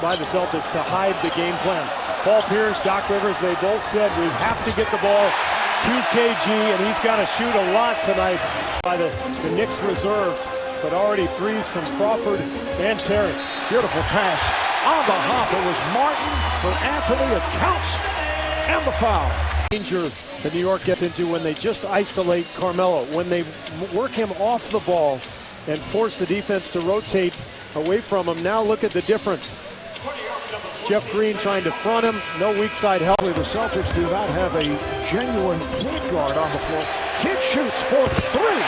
by the Celtics to hide the game plan. Paul Pierce, Doc Rivers, they both said we have to get the ball to KG, and he's got to shoot a lot tonight by the Knicks reserves, but already threes from Crawford and Terry. Beautiful pass on the hop. It was Martin for Anthony. It counts, and the foul. Danger that New York gets into when they just isolate Carmelo, when they work him off the ball and force the defense to rotate away from him. Now look at the difference. Jeff Green trying to front him, no weak side help. The Celtics do not have a genuine point guard on the floor. Kid shoots for three.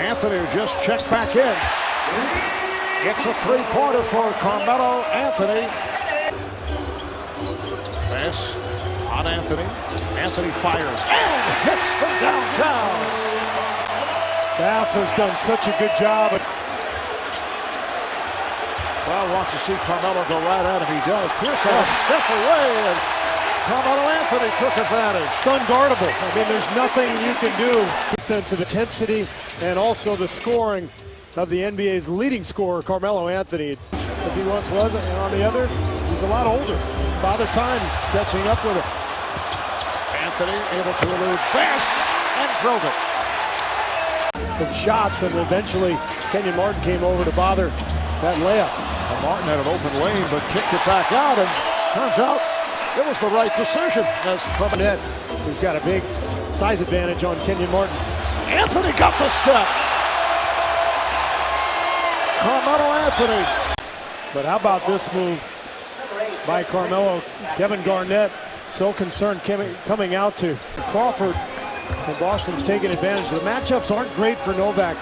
Anthony just checked back in. It's a three-pointer for Carmelo Anthony. Pass on Anthony. Anthony fires and hits from downtown. Bass has done such a good job. Well, wants to see Carmelo go right at him. He does. Pierce had a step away, and Carmelo Anthony took advantage. It's unguardable. I mean, there's nothing you can do. Defensive intensity and also the scoring of the NBA's leading scorer, Carmelo Anthony, as he once was. And on the other, he's a lot older. Father Time catching up with him. Anthony able to elude Bass and drove it. Of shots, and eventually Kenyon Martin came over to bother that layup. And Martin had an open lane, but kicked it back out, and turns out it was the right decision. As from net, he's got a big size advantage on Kenyon Martin. Anthony got the step. Carmelo Anthony. But how about this move by Carmelo? Kevin Garnett so concerned coming out to Crawford. And Boston's taking advantage. The matchups aren't great for Novak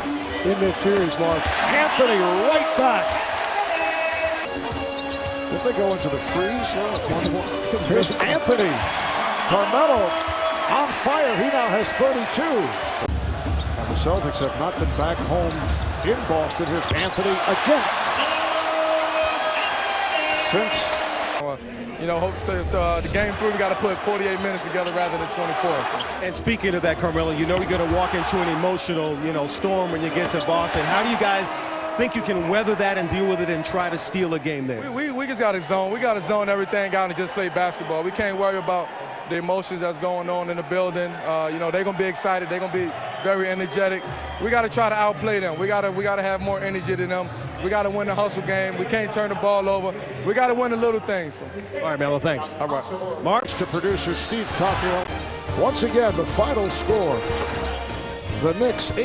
in this series, Mark. Anthony right back. If they go into the freeze, here's Anthony. Carmelo on fire. He now has 32. And the Celtics have not been back home in Boston. Here's Anthony again. Since hope the game through, we got to put 48 minutes together rather than 24. So. And speaking of that, Carmelo, you're going to walk into an emotional, storm when you get to Boston. How do you guys think you can weather that and deal with it and try to steal a game there? We just got to zone. We got to zone everything out and just play basketball. We can't worry about the emotions that's going on in the building. They're going to be excited. They're going to be very energetic. We got to try to outplay them. We got to have more energy than them. We got to win the hustle game. We can't turn the ball over. We got to win the little things. All right, Melo, thanks. All right. March to producer Steve Cockrell. Once again, the final score. The Knicks